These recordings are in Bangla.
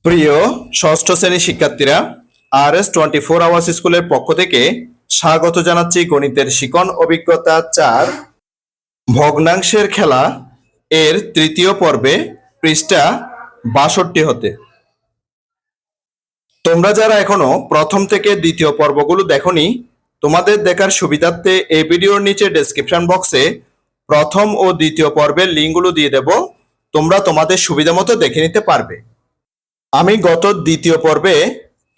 প্রিয় ষষ্ঠ শ্রেণীর শিক্ষার্থীরা, RS24 আওয়ার্স স্কুলের পক্ষ থেকে স্বাগত জানাচ্ছি গণিতের শিখন অভিজ্ঞতা 4 ভগ্নাংশের খেলা এর তৃতীয় পর্বে পৃষ্ঠা 62 হতে। তোমরা যারা এখনো প্রথম থেকে দ্বিতীয় পর্বগুলো দেখোনি, তোমাদের দেখার সুবিধার্থে এই ভিডিওর নিচে ডেসক্রিপশন বক্সে প্রথম ও দ্বিতীয় পর্বের লিঙ্কগুলো দিয়ে দেব। তোমরা তোমাদের সুবিধা মতো দেখে নিতে পারবে। আমি গত দ্বিতীয় পর্বে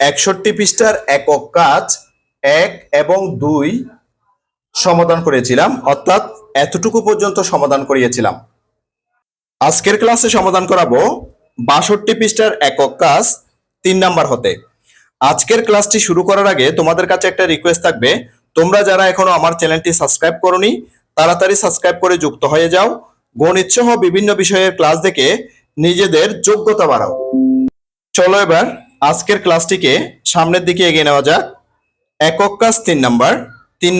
61 পৃষ্ঠার একক কাজ 1 এবং 2 সমাধান করেছিলাম, অর্থাৎ এতটুকু পর্যন্ত সমাধান করিয়েছিলাম। আজকের ক্লাসে সমাধান করাবো 62 পৃষ্ঠার একক কাজ 3 নাম্বার হতে। আজকের ক্লাসটি শুরু করার আগে তোমাদের কাছে একটা রিকোয়েস্ট থাকবে, তোমরা যারা এখনো আমার চ্যানেলটি সাবস্ক্রাইব করোনি তাড়াতাড়ি সাবস্ক্রাইব করে যুক্ত হয়ে যাও। গণিত সহ বিভিন্ন বিষয়ের ক্লাস দেখে নিজেদের যোগ্যতা বাড়াও। চলো এবার আজকের ক্লাসটিকে সামনের দিকে এগিয়ে নেওয়া যাক। একক কাজ 3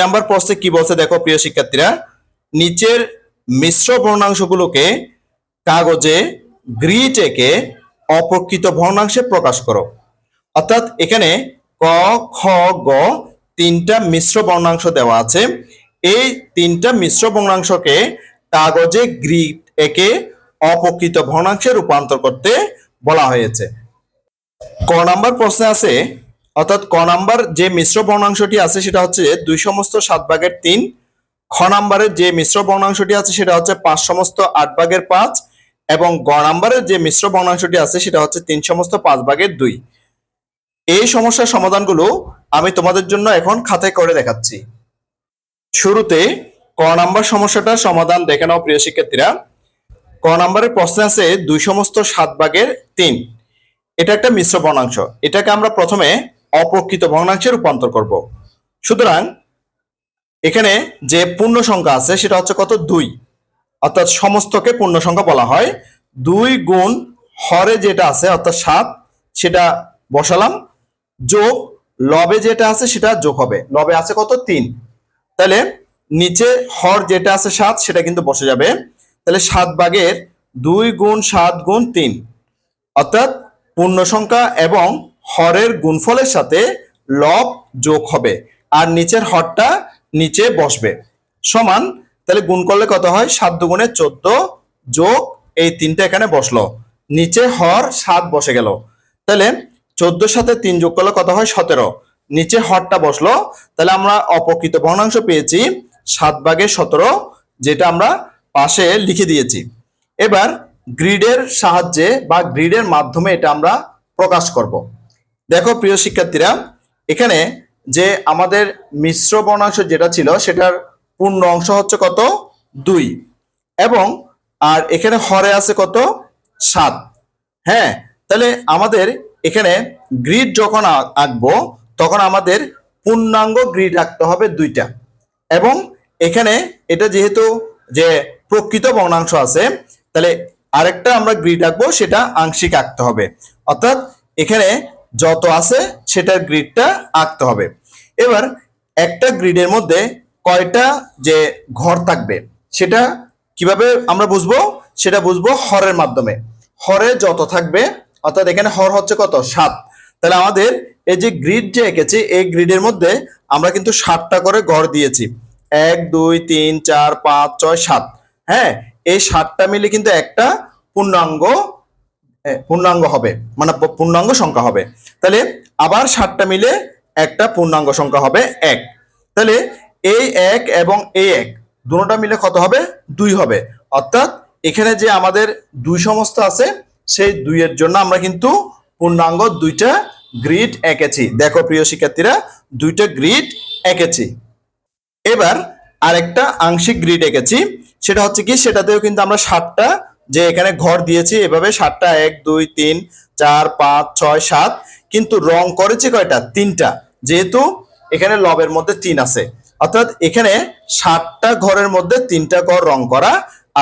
নাম্বার প্রশ্নে কি বলছে দেখো প্রিয় শিক্ষার্থীরা, নিচের মিশ্র ভগ্নাংশগুলোকে কাগজে গ্রিড এঁকে অপ্রকৃত ভগ্নাংশে প্রকাশ করো। অর্থাৎ এখানে ক, খ, গ 3টা মিশ্র ভগ্নাংশ দেওয়া আছে। এই 3টা মিশ্র ভগ্নাংশকে কাগজে গ্রিড এঁকে অপ্রকৃত ভগ্নাংশে রূপান্তর করতে বলা হয়েছে। ক নাম্বার প্রশ্নে আছে, অর্থাৎ ক নাম্বার যে মিশ্র ভগ্নাংশটি আছে সেটা হচ্ছে 2/7/3। খ নাম্বারের যে মিশ্র ভগ্নাংশটি আছে সেটা হচ্ছে 5/8/5 এবং গ নাম্বারের যে মিশ্র ভগ্নাংশটি আছে সেটা হচ্ছে 3/5/2। এই সমস্যার সমাধানগুলো আমি তোমাদের জন্য এখন খাতায় করে দেখাচ্ছি। শুরুতে ক নাম্বার সমস্যাটার সমাধান দেখে নাও প্রিয় শিক্ষার্থীরা। ক নাম্বারের প্রশ্নে আছে 2/7/3। এটা একটা মিশ্র ভগ্নাংশ, এটাকে আমরা প্রথমে অপ্রকৃত ভগ্নাংশে রূপান্তর করব। সুতরাং এখানে যে পূর্ণ সংখ্যা আছে সেটা হচ্ছে কত, 2, অর্থাৎ সমস্তকে পূর্ণ সংখ্যা বলা হয়। 2 গুণ হরে যেটা আছে অর্থাৎ 7 সেটা বসালাম, যোগ লবে যেটা আছে সেটা যোগ হবে। লবে আছে কত, 3। তাহলে নিচে হর যেটা আছে 7 সেটা কিন্তু বসে যাবে। তাহলে 7/2 গুণ 7 গুণ 3, অর্থাৎ পূর্ণ সংখ্যা এবং হরের গুণফলের সাথে লব যোগ হবে আর নিচের হরটা নিচে বসবে সমান। তাহলে গুণ করলে কত হয়, 7 দুগুণে 14 যোগ এই 3টা এখানে বসলো, নিচে হর 7 বসে গেল। তাহলে 14 সাথে 3 যোগ করলে কত হয়, 17, নিচে হরটা বসলো। তাহলে আমরা অপ্রকৃত ভগ্নাংশ পেয়েছি 7/17, যেটা আমরা পাশে লিখে দিয়েছি। এবার গ্রিডের সাহায্যে বা গ্রিডের মাধ্যমে এটা আমরা প্রকাশ করব। দেখো প্রিয় শিক্ষার্থীরা, এখানে যে আমাদের মিশ্র ভগ্নাংশ যেটা ছিল সেটার পূর্ণ অংশ হচ্ছে কত, 2 এবং আর এখানে হরে আছে কত, 7। হ্যাঁ, তাহলে আমাদের এখানে গ্রিড যখন আঁকবো তখন আমাদের পূর্ণাঙ্গ গ্রিড আঁকতে হবে 2টা এবং এখানে এটা যেহেতু যে প্রকৃত ভগ্নাংশ আছে তাহলে আরেকটা আমরা গ্রিড আঁকবো, সেটা আংশিক আঁকতে হবে। অর্থাৎ এখানে যত আছে সেটার গ্রিডটা আঁকতে হবে। এবার একটা গ্রিডের মধ্যে কয়টা যে ঘর থাকবে সেটা কিভাবে আমরা বুঝবো, সেটা বুঝবো হরের মাধ্যমে। হরে যত থাকবে, অর্থাৎ এখানে হর হচ্ছে কত, 7। তাহলে আমাদের এই যে গ্রিড যে এঁকেছি এই গ্রিডের মধ্যে আমরা কিন্তু 7টা করে ঘর দিয়েছি, 1 2 3 4 5 6 7। হ্যাঁ, এই 7টা মিলে কিন্তু একটা পূর্ণাঙ্গ হবে, মানে পূর্ণাঙ্গ সংখ্যা হবে। তাহলে আবার 7টা মিলে একটা পূর্ণাঙ্গ সংখ্যা হবে 1। তাহলে এই 1 এবং এই 1 দুটোটা মিলে কত হবে, 2 হবে। অর্থাৎ এখানে যে আমাদের 2 সমস্ত আছে সেই 2 এর জন্য আমরা কিন্তু পূর্ণাঙ্গ 2টা গ্রিড এঁকেছি। দেখো প্রিয় শিক্ষার্থীরা, 2টা গ্রিড এঁকেছি। এবার আরেকটা আংশিক গ্রিড এঁকেছি, সেটা হচ্ছে কি, সেটাতেও কিন্তু আমরা 7টা যে এখানে ঘর দিয়েছি এভাবে 7টা, 1 2 3 4 5 6 7, কিন্তু রং করেছি কয়টা, 3টা, যেহেতু এখানে লবের মধ্যে 3 আছে। অর্থাৎ এখানে 7টা ঘরের মধ্যে 3টা ঘর রং করা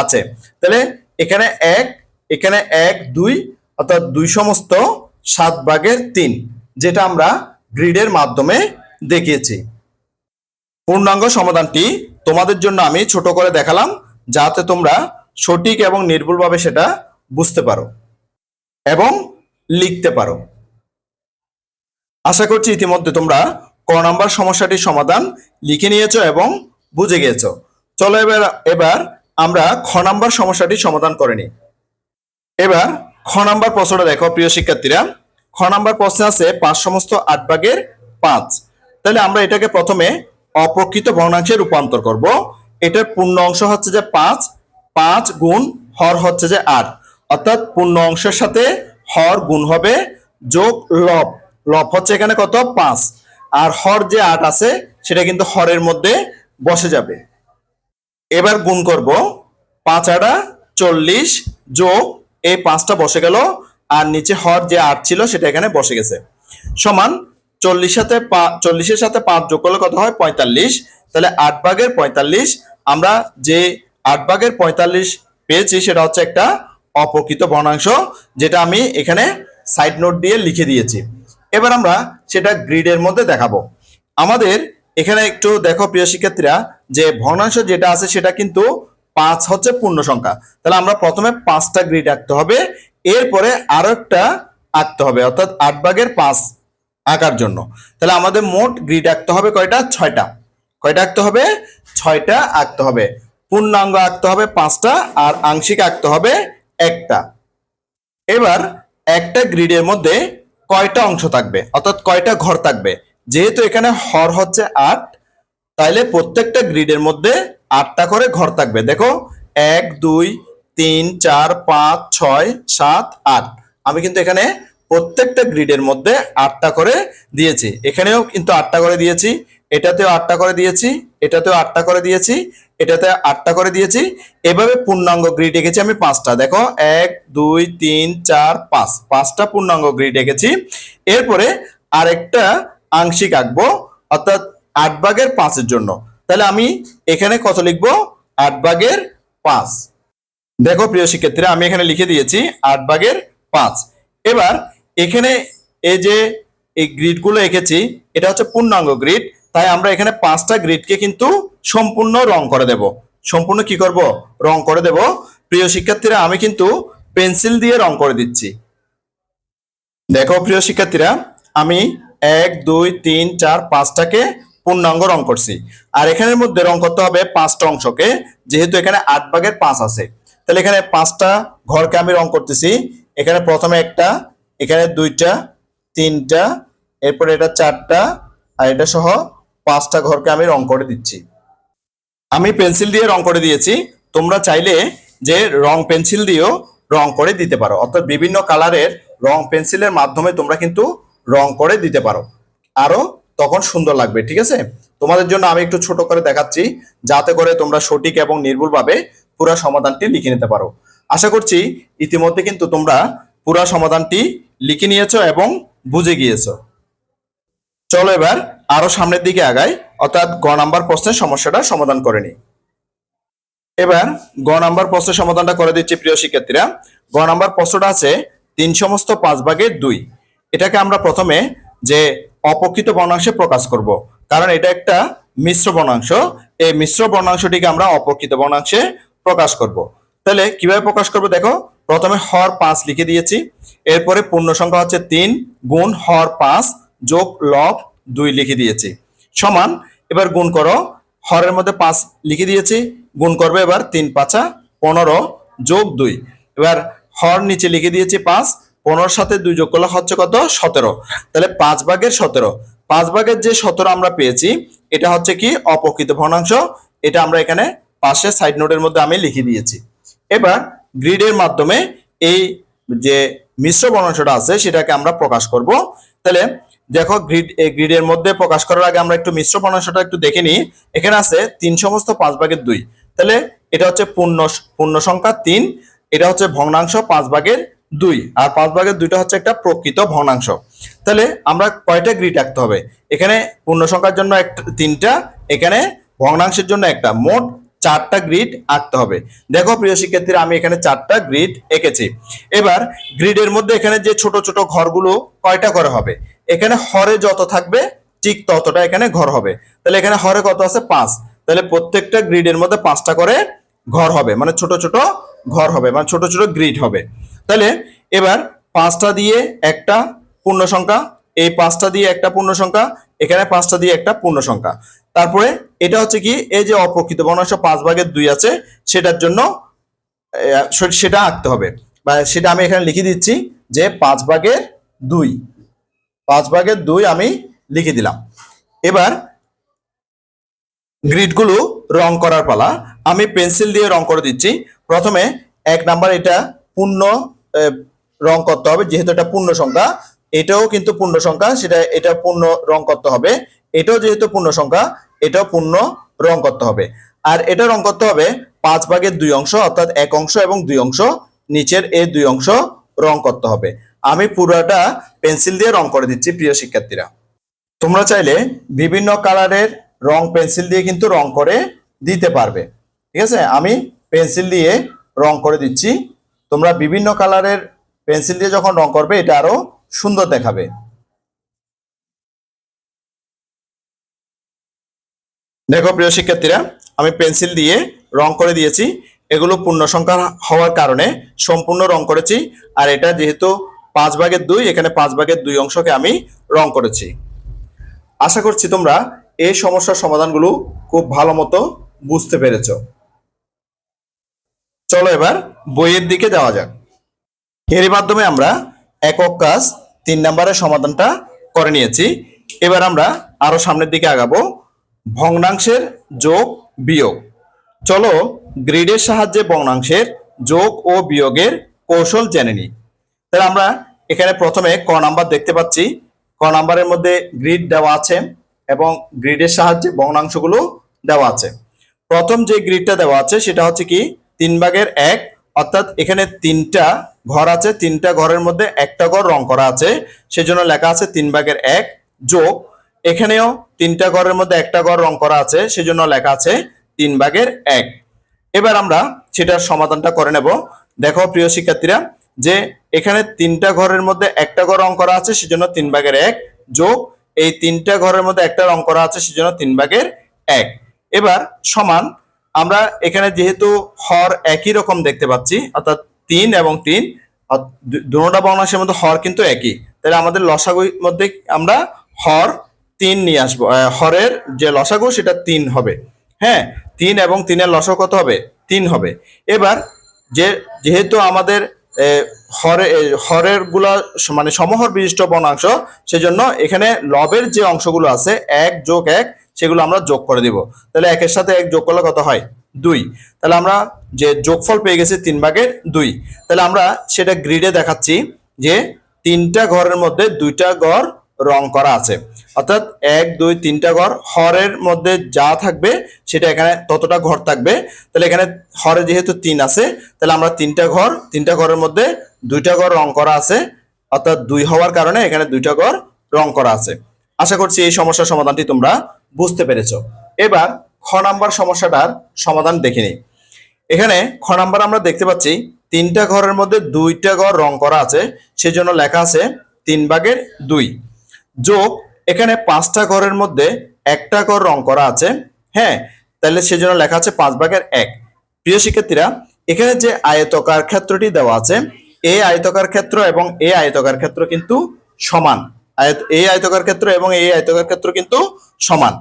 আছে। তাহলে এখানে 1, এখানে 1 2, অর্থাৎ 2/7/3, যেটা আমরা গ্রিডের মাধ্যমে দেখিয়েছি। পূর্ণাঙ্গ সমাধানটি তোমাদের জন্য আমি ছোট করে দেখালাম যাতে তোমরা সঠিক এবং নির্ভুলভাবে সেটা বুঝতে পারো এবং লিখতে পারো। আশা করছি ইতিমধ্যে তোমরা ক নাম্বার সমস্যাটির সমাধান লিখে নিয়েছো এবং বুঝে গিয়েছো। চলো এবার আমরা খ নাম্বার সমস্যাটির সমাধান করে নিই। এবার খ নাম্বার প্রশ্নটা দেখো প্রিয় শিক্ষার্থীরা। খ নাম্বার প্রশ্নে আছে 5 সমস্ত 8 ভাগের 5। তাহলে আমরা এটাকে প্রথমে অপ্রকৃত ভগ্নাংশে রূপান্তর করব। এটার পূর্ণ অংশ হচ্ছে যে 5, 5 গুণ হর হচ্ছে যে 8, অর্থাৎ পূর্ণ অংশের সাথে হর গুণ হবে যোগ লব। লব হচ্ছে এখানে কত 5, আর হর যে 8 আছে সেটা কিন্তু হরের মধ্যে বসে যাবে। এবার গুণ করব 5 8 40 যোগ এই 5টা বসে গেল, আর নিচে হর যে 8 ছিল সেটা এখানে বসে গেছে, সমান 40-এর সাথে 5 যোগ করলে কত হয় 45। তাহলে 8 ভাগের 45, আমরা যে 8 ভাগের 45 পেয়েছি সেটা হচ্ছে একটা অপ্রকৃত ভগ্নাংশ, যেটা আমি এখানে সাইড নোট দিয়ে লিখে দিয়েছি। এবার আমরা সেটা গ্রিডের মধ্যে দেখাবো। আমাদের এখানে একটু দেখো প্রিয় শিক্ষার্থীরা, যে ভগ্নাংশ যেটা আছে সেটা কিন্তু 5 হচ্ছে পূর্ণ সংখ্যা। তাহলে আমরা প্রথমে 5টা গ্রিড আঁকতে হবে, এরপরে আরো একটা আঁকতে হবে, অর্থাৎ 8 ভাগের 5 আঁকার জন্য। তাহলে আমাদের মোট গ্রিড আঁকতে হবে কয়টা 6টা। কয়টা আঁকতে হবে 6টা আঁকতে হবে। পূর্ণাঙ্গ আঁকতে হবে 5টা, আর আংশিক আঁকতে হবে একটা। এবার একটা গ্রিডের মধ্যে কয়টা অংশ থাকবে, অর্থাৎ কয়টা ঘর থাকবে। যেহেতু এখানে হর হচ্ছে 8, তাইলে প্রত্যেকটা গ্রিডের মধ্যে 8টা করে ঘর থাকবে। দেখো 1 2 3 4 5 6 7 8, আমি কিন্তু এখানে প্রত্যেকটা গ্রিডের মধ্যে 8টা করে দিয়েছি। এখানেও কিন্তু 8টা করে দিয়েছি, এটাতেও 8টা করে দিয়েছি, এটাতেও 8টা করে দিয়েছি, এটাতে 8টা করে দিয়েছি। এভাবে পূর্ণাঙ্গ গ্রিড এঁকেছি আমি 5টা। দেখো 1 2 3 4 5, 5টা পূর্ণাঙ্গ গ্রিড এঁকেছি। এরপরে আরেকটা আংশিক আঁকবো, অর্থাৎ 8 ভাগের 5-এর জন্য। তাহলে আমি এখানে কত লিখবো 8 ভাগের 5। দেখো প্রিয় শিক্ষার্থীরা, আমি এখানে লিখে দিয়েছি 8 ভাগের 5। এবার এখানে এই যে এই গ্রিডগুলো এঁকেছি এটা হচ্ছে পূর্ণাঙ্গ গ্রিড, তাই আমরা এখানে 5টা গ্রিডকে কিন্তু সম্পূর্ণ রং করে দেব। সম্পূর্ণ কি করব রং করে দেব। প্রিয় শিক্ষার্থীরা, আমি কিন্তু পেন্সিল দিয়ে রং করে দিচ্ছি। দেখো প্রিয় শিক্ষার্থীরা, আমি 1 2 3 4 5টাকে পূর্ণাঙ্গ রং করছি, আর এখানের মধ্যে রং করতে হবে 5টা অংশকে, যেহেতু এখানে 8 ভাগের 5 আছে। তাহলে এখানে 5টা ঘরকে আমি রং করতেছি। এখানে প্রথমে একটা, এখানে 2টা 3টা, এরপরে এটা 4টা, আর এটা সহ 5টা ঘরকে আমি রং করে দিচ্ছি। আমি পেন্সিল দিয়ে রং করে দিয়েছি, তোমরা চাইলে যে রং পেন্সিল দিয়েও রং করে দিতে পারো, অর্থাৎ বিভিন্ন কালারের রং পেন্সিলের মাধ্যমে তোমরা কিন্তু রং করে দিতে পারো, আরো তখন সুন্দর লাগবে। ঠিক আছে, তোমাদের জন্য আমি একটু ছোট করে দেখাচ্ছি, যাতে করে তোমরা সঠিক এবং নির্ভুলভাবে পুরো সমাধানটি লিখে নিতে পারো। আশা করছি ইতিমধ্যে কিন্তু তোমরা পুরো সমাধানটি লিখে নিয়েছো এবং বুঝে গিয়েছো। চলো এবার আরো সামনের দিকে আগাই, অর্থাৎ গ নাম্বার প্রশ্নের সমস্যাটা সমাধান করে নিই। এবার গ নাম্বার প্রশ্নের সমাধানটা করে দিচ্ছি প্রিয় শিক্ষার্থীরা। গ নাম্বার প্রশ্নটা আছে 3 সমস্ত 5 ভাগের 2। এটাকে আমরা প্রথমে যে অপ্রকৃত ভগ্নাংশে প্রকাশ করব, কারণ এটা একটা মিশ্র ভগ্নাংশ। এই মিশ্র ভগ্নাংশটিকে আমরা অপ্রকৃত ভগ্নাংশে প্রকাশ করব। তাহলে কিভাবে প্রকাশ করব দেখো, প্রথমে হর 5 লিখে দিয়েছি, এরপরে পূর্ণ সংখ্যা হচ্ছে 3 গুণ হর 5 যোগ লব 2 লিখে দিয়েছি, সমান। এবার গুণ করো, হরের মধ্যে 5 লিখে দিয়েছি, গুণ করবে এবার 3 5 15 যোগ 2। এবার হর নিচে লিখে দিয়েছি 5, 15 সাথে 2 যোগ করলে হচ্ছে কত 17। তাহলে 5 ভাগের 17, 5 ভাগের যে 17 আমরা পেয়েছি এটা হচ্ছে কি অপ্রকৃত ভগ্নাংশ। এটা আমরা এখানে পাশে সাইড নোটের মধ্যে আমি লিখে দিয়েছি। এবার গ্রিডের মাধ্যমে এই যে মিশ্র ভগ্নাংশটা আছে সেটাকে আমরা প্রকাশ করব। তাহলে দেখো গ্রিডের মধ্যে প্রকাশ করার আগে আমরা একটু মিশ্র ভগ্নাংশটা একটু দেখে নিই। এখানে আছে 3 সমস্ত 5 ভাগের 2। তাহলে এটা হচ্ছে পূর্ণ সংখ্যা 3, এটা হচ্ছে ভগ্নাংশ 5 ভাগের 2, আর 5 ভাগের 2টা হচ্ছে একটা প্রকৃত ভগ্নাংশ। তাহলে আমরা কয়টা গ্রিড আঁকতে হবে, এখানে পূর্ণ সংখ্যার জন্য 3টা, এখানে ভগ্নাংশের জন্য একটা, মোট 4টা গ্রিড আঁকতে হবে। দেখো প্রিয় শিক্ষার্থীরা, আমি এখানে 4টা গ্রিড এঁকেছি। এবার গ্রিডের মধ্যে এখানে যে ছোট ছোট ঘরগুলো কয়টা করে হবে, এখানে হরে যত থাকবে ঠিক ততটা এখানে ঘর হবে। তাহলে এখানে হরে কত আছে 5, তাহলে প্রত্যেকটা গ্রিডের মধ্যে 5টা করে ঘর হবে, মানে ছোট ছোট ঘর হবে, মানে ছোট ছোট গ্রিড হবে। তাহলে এবার 5টা দিয়ে একটা পূর্ণ সংখ্যা, এই 5টা দিয়ে একটা পূর্ণ সংখ্যা, এখানে 5টা দিয়ে একটা পূর্ণ সংখ্যা। তারপরে এটা হচ্ছে কি, এই যে অপ্রকৃত ভগ্নাংশ 5/2 আছে সেটার জন্য সেটা আঁকতে হবে, বা সেটা আমি এখানে লিখে দিচ্ছি যে 5/2, 5/2 আমি লিখে দিলাম। এবার গ্রিডগুলো রং করার পালা। আমি পেন্সিল দিয়ে রং করে দিচ্ছি। প্রথমে 1 নাম্বার এটা পূর্ণ রং করতে হবে, যেহেতু এটা পূর্ণ সংখ্যা, এটাও কিন্তু পূর্ণ সংখ্যা, এটা পূর্ণ রং করতে হবে। এটাও যেহেতু পূর্ণ সংখ্যা, এটাও পূর্ণ রং করতে হবে। আর এটা রং করতে হবে 5/2 অংশ, অর্থাৎ 1 অংশ এবং 2 অংশ, নিচের এই 2 অংশ রং করতে হবে। আমি পুরোটা পেন্সিল দিয়ে রং করে দিচ্ছি প্রিয় শিক্ষার্থীরা। তোমরা চাইলে বিভিন্ন কালারের রং পেন্সিল দিয়ে কিন্তু রং করে দিতে পারবে। ঠিক আছে, আমি পেন্সিল দিয়ে রং করে দিচ্ছি। তোমরা বিভিন্ন কালারের পেন্সিল দিয়ে যখন রং করবে এটা আরো সুন্দর দেখাবে। দেখো প্রিয় শিক্ষার্থীরা, আমি পেন্সিল দিয়ে রং করে দিয়েছি। এগুলো পূর্ণ সংখ্যা হওয়ার কারণে সম্পূর্ণ রং করেছি। আর এটা যেহেতু 5/2, এখানে 5/2 অংশকে আমি রং করেছি। আশা করছি তোমরা এই সমস্যার সমাধানগুলো খুব ভালো মতো বুঝতে পেরেছো। চলো এবার বইয়ের দিকে যাওয়া যাক। এর মাধ্যমে আমরা একক কাজ 3 নম্বরের সমাধানটা করে নিয়েছি। এবার আমরা আরো সামনের দিকে আগাবো। ভগ্নাংশের যোগ বিয়োগ। চলো গ্রিডের সাহায্যে ভগ্নাংশের যোগ ও বিয়োগের কৌশল জেনে নিই। তাহলে আমরা এখানে প্রথমে ক নাম্বার দেখতে পাচ্ছি। ক নাম্বারের মধ্যে গ্রিড দেওয়া আছে এবং গ্রিডের সাহায্যে ভগ্নাংশগুলো দেওয়া আছে। প্রথম যে গ্রিডটা দেওয়া আছে সেটা হচ্ছে কি 3/1, অর্থাৎ এখানে 3টা ঘর আছে, 3টা ঘরের মধ্যে একটা ঘর রং করা আছে, সেজন্য লেখা আছে 3/1 যোগ এখানেও 3টা ঘরের মধ্যে একটা ঘর রং করা আছে, সেজন্য লেখা আছে 3/1। এবার আমরা সেটার সমাধানটা করে নেব। দেখো প্রিয় শিক্ষার্থীরা, যে এখানে 3টা ঘরের মধ্যে একটা ঘর রং করা আছে, সেজন্য 3/1 যোগ এই 3টা ঘরের মধ্যে একটা রং করা আছে, সেজন্য 3/1। এবার সমান, আমরা এখানে যেহেতু হর একই রকম দেখতে পাচ্ছি, অর্থাৎ 3 এবং 3, দুটোটা ভগ্নাংশের মধ্যে হর কিন্তু একই, তাহলে আমাদের লসাগুর মধ্যে আমরা হর 3 নিয়ে আসবো। হরের যে লসাগু সেটা 3 হবে। হ্যাঁ, 3 এবং 3-এর লসাগু কত হবে? 3 হবে। এবার যেহেতু আমাদের হরের গুলা মানে সমহর বিশিষ্ট ভগ্নাংশ, সেজন্য এখানে লবের যে অংশগুলো আছে 1 যোগ 1, সেগুলো আমরা যোগ করে দিব। তাহলে 1-এর সাথে 1 যোগ করলে কত হয়? 2। তাহলে আমরা যে যোগফল পেয়ে গেছি 3/2। তাহলে আমরা সেটা গ্রিডে দেখাচ্ছি যে 3টা ঘরের মধ্যে 2টা ঘর রং করা আছে, অর্থাৎ 1 2 3টা ঘর, হরের মধ্যে যা থাকবে সেটা এখানে ততটা ঘর থাকবে। তাহলে এখানে হরে যেহেতু 3 আছে, তাহলে আমরা 3টা ঘরের মধ্যে 2টা ঘর রং করা আছে, অর্থাৎ 2 হওয়ার কারণে এখানে 2টা ঘর রং করা আছে। আশা করছি এই সমস্যার সমাধানটি তোমরা বুঝতে পেরেছো। এবার খ নাম্বার সমস্যাটার সমাধান দেখে নিই। এখানে খ নাম্বার আমরা দেখতে পাচ্ছি 3টা ঘরের মধ্যে 2টা ঘর রং করা আছে, সেজন্য লেখা আছে 3/2 যোগ এখানে 5টা ঘরের মধ্যে একটা ঘর রং করা আছে। হ্যাঁ, তাহলে সেজন্য লেখা আছে 5/1। প্রিয় শিক্ষার্থীরা, এখানে যে আয়তকার ক্ষেত্রটি দেওয়া আছে, এই আয়তকার ক্ষেত্র এবং এই আয়তকার ক্ষেত্র কিন্তু সমান। এই আয়তকার ক্ষেত্র এবং এই আয়তকার ক্ষেত্র কিন্তু সমান।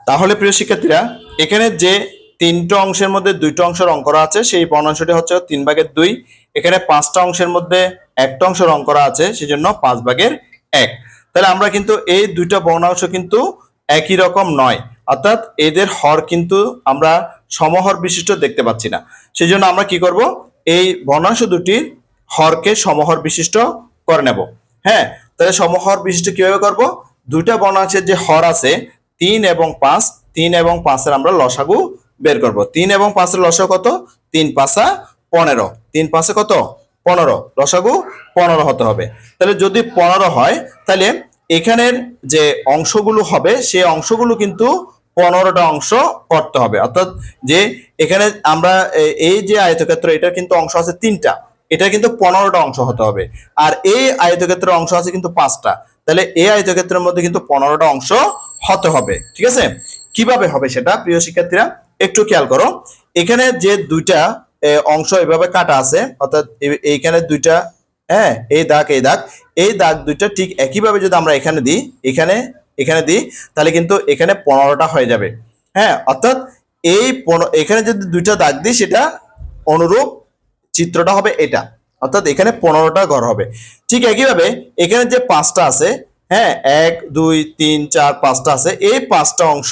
তাহলে প্রিয় শিক্ষার্থীরা, এখানে যে 3টা অংশের মধ্যে 2টা অংশ রং করা আছে, সেই ভগ্নাংশটি হচ্ছে 3/2। এখানে 5টা অংশের মধ্যে একটা অংশ রং করা আছে, সেজন্য 5/1। তাহলে আমরা কিন্তু এই 2টা ভগ্নাংশ কিন্তু একই রকম নয়, অর্থাৎ এদের হর কিন্তু আমরা সমহর বিশিষ্ট দেখতে পাচ্ছি না। সেজন্য আমরা কি করব, এই ভগ্নাংশ দুটির হরকে সমহর বিশিষ্ট করে নেব। হ্যাঁ, তাহলে সমহর বিশিষ্ট কিভাবে করব? 2টা ভগ্নাংশের যে হর আছে 3 এবং 5, 3 এবং 5-এর আমরা লসাগু বের করব। 3 এবং 5-এর লসাগু কত? 3 5 15। 3 5 কত? 15। লসাগু 15 হতে হবে। তাহলে যদি 15 হয়, তাহলে এখানের যে অংশগুলো হবে সেই অংশগুলো কিন্তু 15টা অংশ করতে হবে। অর্থাৎ যে এখানে আমরা এই যে আয়তক্ষেত্র, এটার কিন্তু অংশ আছে 3টা, এটা কিন্তু 15টা অংশ হতে হবে। আর এই আয়তক্ষেত্রের অংশ আছে কিন্তু 5টা, তাহলে এই আয়তক্ষেত্রের মধ্যে কিন্তু 15টা অংশ হতে হবে। ঠিক আছে, কিভাবে হবে সেটা প্রিয় শিক্ষার্থীরা একটু খেয়াল করো। এখানে যে 2টা অংশ এভাবে কাটা আছে, অর্থাৎ এইখানে দুইটা, হ্যাঁ, এই দাগ এই দাগ দুইটা ঠিক একইভাবে যদি আমরা এখানে দিই, এখানে দিই, তাহলে কিন্তু এখানে 15টা হয়ে যাবে। হ্যাঁ, অর্থাৎ এখানে যদি দুইটা দাগ দিই সেটা অনুরূপ চিত্রটা হবে এটা, অর্থাৎ এখানে 15টা ঘর হবে। ঠিক একইভাবে এখানে যে 5টা আছে, হ্যাঁ, 1 2 3 4 5টা আছে, এই 5টা অংশ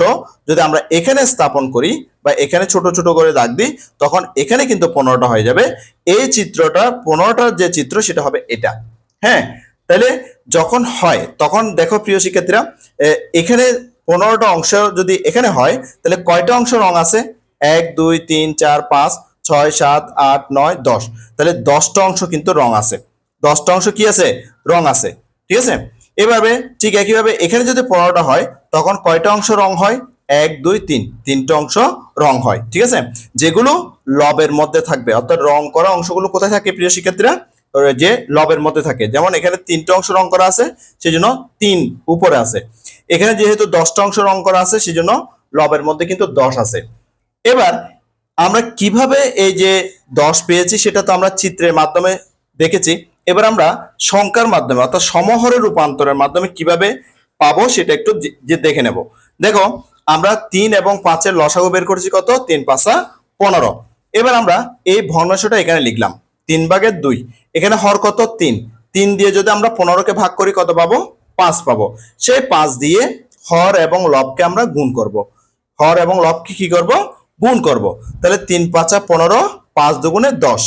যদি আমরা এখানে স্থাপন করি বা এখানে ছোট ছোট করে দাগ দিই, তখন এখানে কিন্তু 15টা হয়ে যাবে। এই চিত্রটা 15টার যে চিত্র সেটা হবে এটা। হ্যাঁ, তাহলে যখন হয় তখন দেখো প্রিয় শিক্ষার্থীরা, এখানে 15টা অংশ যদি এখানে হয় তাহলে কয়টা অংশ রং আছে? 1 2 3 4 5 6 7 8 9 10, তাহলে 10টা অংশ কিন্তু রং আছে। 10টা অংশ কি আছে? রং আছে। ঠিক আছে, এভাবে ঠিক একইভাবে এখানে যদি 15টা হয় তখন কয়টা অংশ রং হয়? 1 2 3, তিনটা অংশ রং হয়। ঠিক আছে, যেগুলো লবের মধ্যে থাকবে, অর্থাৎ রং করা অংশগুলো কোথায় থাকে প্রিয় শিক্ষার্থীরা? যে লবের মধ্যে থাকে। যেমন এখানে 3টা অংশ রং করা আছে সেজন্য 3 উপরে আছে। এখানে যেহেতু 10টা অংশ রং করা আছে সেজন্য লবের মধ্যে কিন্তু 10 আছে। এবার আমরা কিভাবে এই যে 10 পেয়েছি সেটা তো আমরা চিত্রের মাধ্যমে দেখেছি। এবার আমরা সংখ্যার মাধ্যমে অর্থাৎ সমহরের রূপান্তরের মাধ্যমে কিভাবে পাবো সেটা একটু যে দেখে নেব। দেখো, আমরা 3 এবং 5-এর লসাগু বের করেছি কত? 3 5 15। এবার আমরা এই ভগ্নাংশটা এখানে লিখলাম 3/2। এখানে হর কত? 3। 3 দিয়ে যদি আমরা 15কে ভাগ করি কত পাবো? 5 পাবো। সেই 5 দিয়ে হর এবং লবকে আমরা গুণ করব। হর এবং লবকে কি করব? গুণ করব। তাহলে 3 5 15, 5 দুগুণে 10,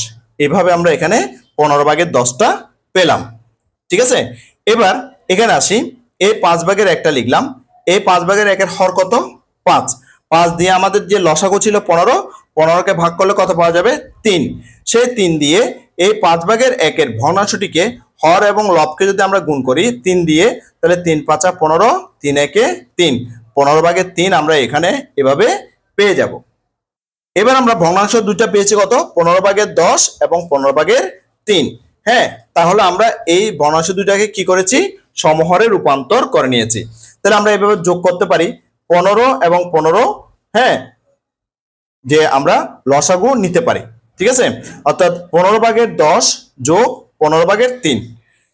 এভাবে আমরা এখানে 15/10টা পেলাম। ঠিক আছে, এবার এখানে আসি, এই 5/1টা লিখলাম। এই 5/1-এর হর কত? 5। 5 দিয়ে আমাদের যে লসাগু ছিল 15, 15কে ভাগ করলে কত পাওয়া যাবে? 3। সেই 3 দিয়ে এই 5/1-এর ভগ্নাংশটিকে হর এবং লবকে যদি আমরা গুণ করি 3 দিয়ে, তাহলে 3 5 15, 3 1 3, 15/3 আমরা এখানে এভাবে পেয়ে যাব। এবার আমরা ভগ্নাংশ দুইটা পেয়েছি কত? 15/10 এবং 15/3। হ্যাঁ, তাহলে আমরা এই ভগ্নাংশ দুইটাকে কি করেছি? সমহরে রূপান্তর করে নিয়েছি। তাহলে আমরা এভাবে যোগ করতে পারি 15 এবং 15, হ্যাঁ, যে আমরা লসাগু নিতে পারি। ঠিক আছে, অর্থাৎ 15/10 যোগ 15/3।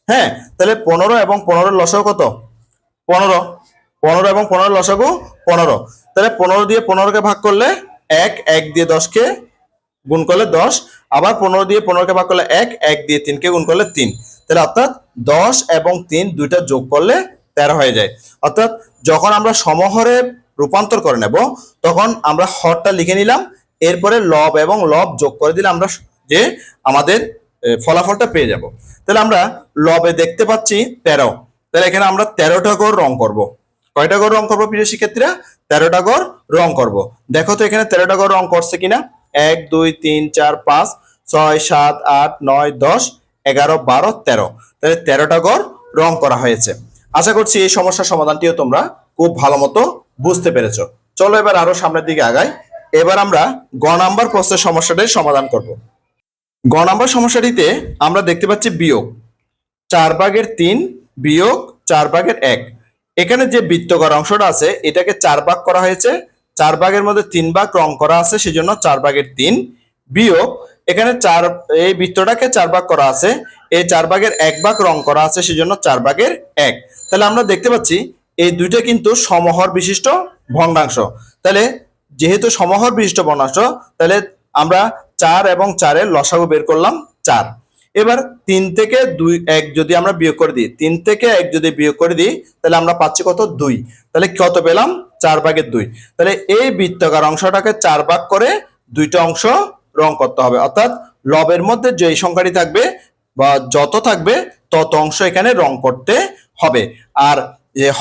হ্যাঁ, তাহলে 15 এবং 15-এর লসাগু কত? 15। 15 এবং 15-এর লসাগু 15। তাহলে 15 দিয়ে 15কে ভাগ করলে 1, 1 দিয়ে 10কে গুণ করলে 10, আবার 15 দিয়ে 15কে ভাগ করলে 1, 1 দিয়ে 3কে গুণ করলে 3। তাহলে অর্থাৎ 10 এবং 3 দুইটা যোগ করলে 13 হয়ে যায়। অর্থাৎ যখন আমরা সমহরে রূপান্তর করে নেব তখন আমরা হরটা লিখে নিলাম, এরপরে লব এবং লব যোগ করে দিলে আমরা যে আমাদের ফলাফলটা পেয়ে যাব। তাহলে আমরা লবে দেখতে পাচ্ছি 13, তাহলে এখানে আমরা 13টা ঘর রং করব। কয়টা ঘর রং করবো প্রিয় শিক্ষার্থীরা? 13টা ঘর রং করব। দেখো তো এখানে 13টা ঘর রং করছে কিনা। 1 2 3 4 5 6 7 8 9 10 11 12 13, তাহলে 13টা ঘর রং করা হয়েছে। আশা করছি এই সমস্যার সমাধানটিও তোমরা খুব ভালো মতো বুঝতে পেরেছো। চলো এবার আরো সামনের দিকে আগাই। এবার আমরা গ নাম্বার প্রশ্নের সমস্যাটির সমাধান করব। গ নাম্বার সমস্যাটিতে আমরা দেখতে পাচ্ছি বিয়োগ 4/3 বিয়োগ 4/1। এখানে যে বৃত্তকার অংশটা আছে এটাকে 4 ভাগ করা হয়েছে, 4 ভাগের মধ্যে 3 ভাগ রং করা আছে সেজন্য 4/3 বিয়োগ এখানে এই বৃত্তটাকে 4 ভাগ করা আছে, এই 4/1 ভাগ রং করা আছে সেজন্য 4/1। তাহলে আমরা দেখতে পাচ্ছি এই দুইটা কিন্তু সমহর বিশিষ্ট ভগ্নাংশ। তাহলে যেহেতু সমহর বিশিষ্ট ভগ্নাংশ, তাহলে আমরা 4 এবং 4-এর লসাগু বের করলাম 4। এবার 3 থেকে 2 1 যদি আমরা বিয়োগ করে দিই, 3 থেকে 1 যদি বিয়োগ করে দিই তাহলে আমরা পাচ্ছি কত? 2। তাহলে কত পেলাম? 4/2। তাহলে এই বৃত্তাকার অংশটাকে 4 ভাগ করে দুইটা অংশ রং করতে হবে, অর্থাৎ লবের মধ্যে যে সংখ্যাটি থাকবে বা যত থাকবে তত অংশ এখানে রং করতে হবে, আর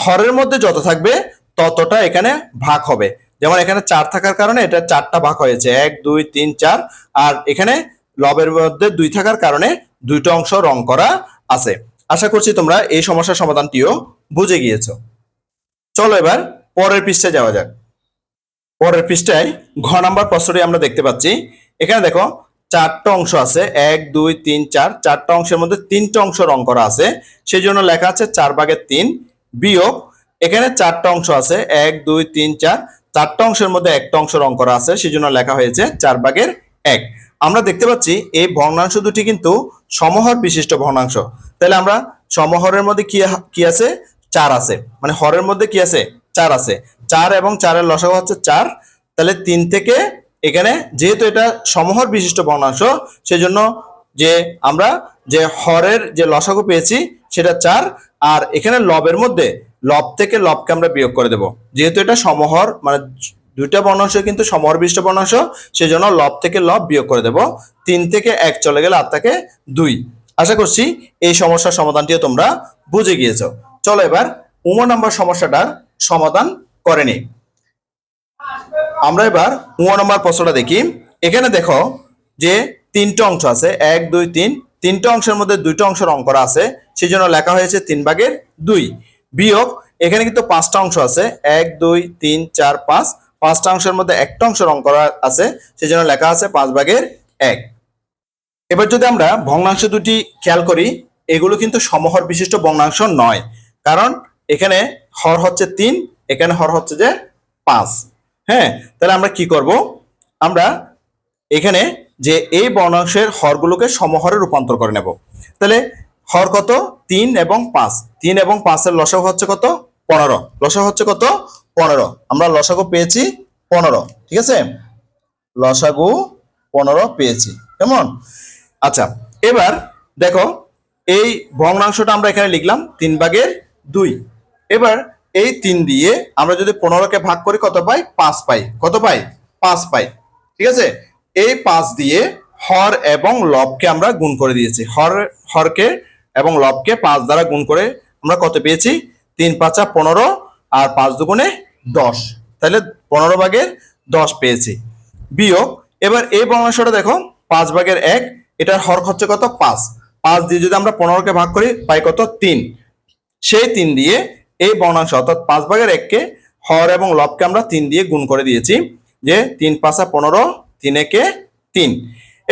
হরের মধ্যে যত থাকবে ততটা এখানে ভাগ হবে। যেমন এখানে 4 থাকার কারণে এটা 4টা ভাগ হয়েছে, 1 2 3 4, আর এখানে লবের মধ্যে 2 থাকার কারণে দুইটা অংশ রং করা আছে। আশা করছি তোমরা এই সমস্যার সমাধানটিও বুঝে গিয়েছো। চলো এবার পরের পৃষ্ঠায় যাওয়া যাক। পরের পৃষ্ঠায় ঘ নাম্বার প্রশ্নটি আমরা দেখতে পাচ্ছি। এখানে দেখো 4টা অংশ আছে, 1 2 3 4, 4টা অংশের মধ্যে 3টা অংশ রং করা আছে সেই জন্য লেখা আছে 4/3 বিয়োগ এখানে 4টা অংশ আছে, 1 2 3 4, 4টা অংশের মধ্যে একটা অংশ রং করা আছে সেই জন্য লেখা হয়েছে 4/1। এক। আমরা দেখতে পাচ্ছি এই ভগ্নাংশ দুটি কিন্তু সমহর বিশিষ্ট ভগ্নাংশ। তাহলে আমরা সমহরের মধ্যে কি আছে? 4 আছে। মানে হরের মধ্যে কি আছে? 4 আছে। 4 এবং 4 এর লসাগু হচ্ছে 4। তাহলে 3 থেকে এখানে যেহেতু এটা সমহর বিশিষ্ট ভগ্নাংশ, সেজন্য যে আমরা যে হরের যে লসাগু পেয়েছি সেটা 4। আর এখানে লবের মধ্যে লব থেকে লবকে আমরা বিয়োগ করে দেব। যেহেতু এটা সমহর, মানে দুইটা ভগ্নাংশ কিন্তু সমহর বিশিষ্ট ভগ্নাংশ, সেজন্য লব থেকে লব বিয়োগ করে দেব। 3 থেকে 1 চলে গেলে আর থাকে 2। আশা করছি এই সমস্যার সমাধানটিও তোমরা বুঝে গিয়েছো। চলো এবার 9 নম্বর সমস্যাটার সমাধান করে নিই। আমরা এবার 9 নম্বর প্রশ্নটা দেখি। এখানে দেখো যে 3টা অংশ আছে, 1 2 3। 3টা অংশের মধ্যে 2টা অংশ রং করা আছে, সেই জন্য লেখা হয়েছে 3/2 বিয়োগ এখানে কিন্তু 5টা অংশ আছে, 1 2 3 4 5। 5টা অংশের মধ্যে একটা অংশ রং করা আছে, সেই জন্য লেখা আছে 5/1। এবার যদি আমরা ভগ্নাংশ দুটি খেয়াল করি, এগুলো কিন্তু সমহর বিশিষ্ট ভগ্নাংশ নয়, কারণ এখানে হর হচ্ছে 3, এখানে হর হচ্ছে যে 5। হ্যাঁ, তাহলে আমরা কি করব? আমরা এখানে যে এই ভগ্নাংশের হরগুলোকে সমহরে রূপান্তর করে নেব। তাহলে হর কত? 3 এবং 5। 3 এবং 5 এর লসাগু হচ্ছে কত? 15। লসাগু হচ্ছে কত? 15। আমরা লসাগু পেয়েছি 15। ঠিক আছে, লসাগু 15 পেয়েছি। কেমন? আচ্ছা, এবার দেখো এই ভগ্নাংশটা আমরা এখানে লিখলাম 3/2। এবার এই 3 দিয়ে আমরা যদি 15কে ভাগ করি কত পাই? 5 পাই। কত পাই? 5 পাই। ঠিক আছে, এই 5 দিয়ে হর এবং লবকে আমরা গুণ করে দিয়েছি। হরকে এবং লবকে 5 দ্বারা গুণ করে আমরা কত পেয়েছি? 3 5 15 আর 5 দুগুণে 10। তাহলে 15/10 পেয়েছি। বিয়োগ এবার এই ভগ্নাংশটা দেখো 5/1। এটার হর হচ্ছে কত? 5। 5 দিয়ে যদি আমরা 15কে ভাগ করি পাই কত? 3। সেই 3 দিয়ে এই ভগ্নাংশ অর্থাৎ 5/1কে হর এবং লবকে আমরা 3 দিয়ে গুণ করে দিয়েছি, যে 3 5 15, 3 1 3।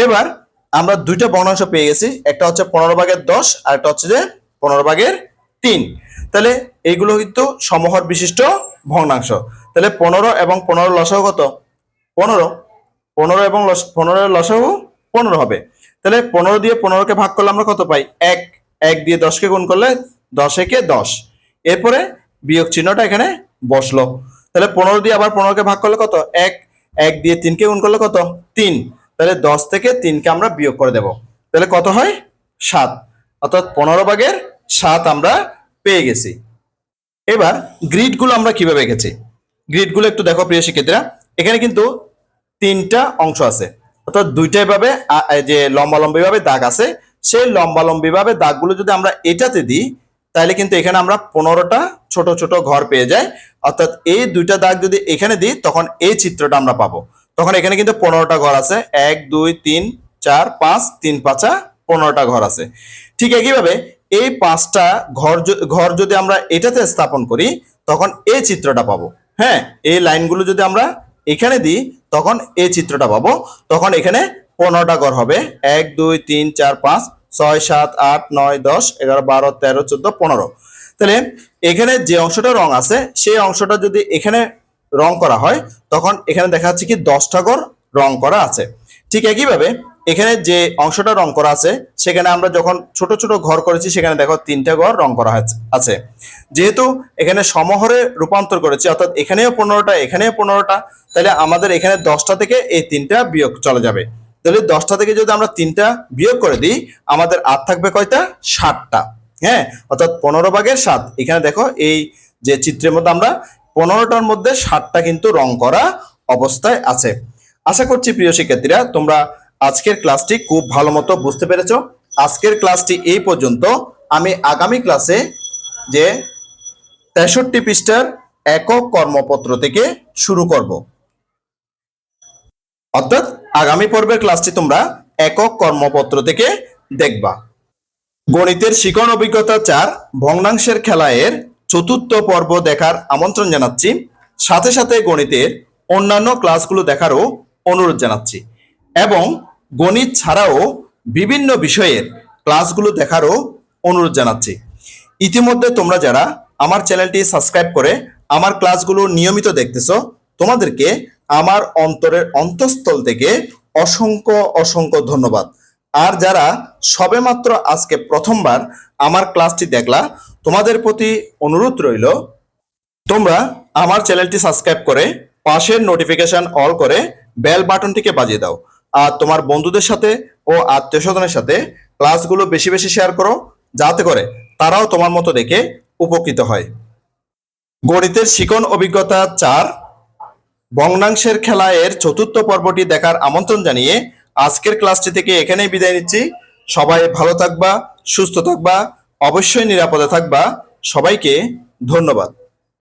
এবার আমরা দুইটা ভগ্নাংশ পেয়ে গেছি, একটা হচ্ছে 15/10 আর একটা হচ্ছে যে 15/3। তাহলে এইগুলো কিন্তু সমহর বিশিষ্ট ভগ্নাংশ। তাহলে 15 এবং 15 লসাগু কত? 15। 15 এবং 15 এর লসাগু 15 হবে। তাহলে 15 দিয়ে 15কে ভাগ করলে আমরা কত পাই? 1। 1 দিয়ে 10কে গুণ করলে 10 একে 10। এরপরে বিয়োগ চিহ্নটা এখানে বসলো। তাহলে 15 দিয়ে আবার 15কে ভাগ করলে কত? 1। 1 দিয়ে 3কে গুণ করলে কত? 3। তাহলে 10 থেকে 3কে আমরা বিয়োগ করে দেব। তাহলে কত হয়? 7। অর্থাৎ 15/7 আমরা পেয়ে গেছি। এবার গ্রিডগুলো আমরা কিভাবে এঁকেছি? গ্রিডগুলো একটু দেখো প্রিয় শিক্ষার্থীরা। এখানে কিন্তু 3টা অংশ আছে, অর্থাৎ দুইটাই ভাবে যে লম্বালম্বি ভাবে দাগ আছে, সেই লম্বালম্বি ভাবে দাগগুলো যদি আমরা এটাতে দিই, তাহলে কিন্তু এখানে আমরা 15টা ছোট ছোট ঘর পেয়ে যাই। অর্থাৎ এই দুইটা দাগ যদি এখানে দিই, তখন এই চিত্রটা আমরা পাবো। তখন এখানে কিন্তু 15টা ঘর আছে, 1 2 3 4 5, 3 5 15টা ঘর আছে। ঠিক একইভাবে এই 5টা ঘর যদি আমরা এটাতে স্থাপন করি, তখন এই চিত্রটা পাবো। হ্যাঁ, এই লাইনগুলো যদি আমরা এখানে দিই, তখন এই চিত্রটা পাবো। তখন এখানে 15টা ঘর হবে, 1 2 3 4 5 6 7 8 9 10 11 12 13 14 15। তাহলে এখানে যে অংশটা রং আছে, সেই অংশটা যদি এখানে রং করা হয়, তখন এখানে দেখা যাচ্ছে কি 10টা ঘর রং করা আছে। ঠিক একইভাবে এখানে যে অংশটা রং করা আছে, সেখানে আমরা যখন ছোট ছোট ঘর করেছি, সেখানে দেখো 3টা ঘর রং করা আছে। যেহেতু এখানে সমহরে রূপান্তর করেছি, অর্থাৎ এখানেও 15টা এখানেও 15টা, তাহলে আমাদের এখানে 10টা থেকে এই 3টা বিয়োগ চলে যাবে। তাহলে 10টা থেকে যদি আমরা 3টা বিয়োগ করে দিই, আমাদের আর থাকবে কয়টা? 7টা। হ্যাঁ, অর্থাৎ 15/7। এখানে দেখো এই যে চিত্রের মধ্যে আমরা 15টার মধ্যে 7টা কিন্তু রং করা অবস্থায় আছে। আশা করছি প্রিয় শিক্ষার্থীরা তোমরা আজকের ক্লাসটি খুব ভালো মতো বুঝতে পেরেছো। আজকের ক্লাসটি এই পর্যন্ত। আমি আগামী ক্লাসে যে 63 পৃষ্ঠার একক কর্মপত্র থেকে শুরু করব। অর্থাৎ আগামী পর্বের ক্লাসটি তোমরা একক কর্মপত্র থেকে দেখবা। গণিতের শিখন অভিজ্ঞতা 4 ভগ্নাংশের খেলা এর 4র্থ পর্ব দেখার আমন্ত্রণ জানাচ্ছি। সাথে সাথে গণিতের অন্যান্য ক্লাসগুলো দেখারও অনুরোধ জানাচ্ছি, এবং গণিত ছাড়াও বিভিন্ন বিষয়ের ক্লাসগুলো দেখারও অনুরোধ জানাচ্ছি। ইতিমধ্যে তোমরা যারা আমার চ্যানেলটি সাবস্ক্রাইব করে আমার ক্লাসগুলো নিয়মিত দেখতেছো, তোমাদেরকে আমার অন্তরের অন্তঃস্থল থেকে অসংখ্য অসংখ্য ধন্যবাদ। আর যারা সবেমাত্র আজকে প্রথমবার আমার ক্লাসটি দেখলা, তোমাদের প্রতি অনুরোধ রইল তোমরা আমার চ্যানেলটি সাবস্ক্রাইব করে পাশের নোটিফিকেশন অল করে বেল বাটনটিকে বাজিয়ে দাও। আর তোমার বন্ধুদের সাথে ও আত্মীয় স্বজনের সাথে ক্লাসগুলো বেশি বেশি শেয়ার করো, যাতে করে তারাও তোমার মতো দেখে উপকৃত হয়। গণিতের শিখন অভিজ্ঞতা 4 ভগ্নাংশের খেলা এর চতুর্থ পর্বটি দেখার আমন্ত্রণ জানিয়ে আজকের ক্লাসটি থেকে এখানেই বিদায় নিচ্ছি। সবাই ভালো থাকবা, সুস্থ থাকবা, অবশ্যই নিরাপদে থাকবা। সবাইকে ধন্যবাদ।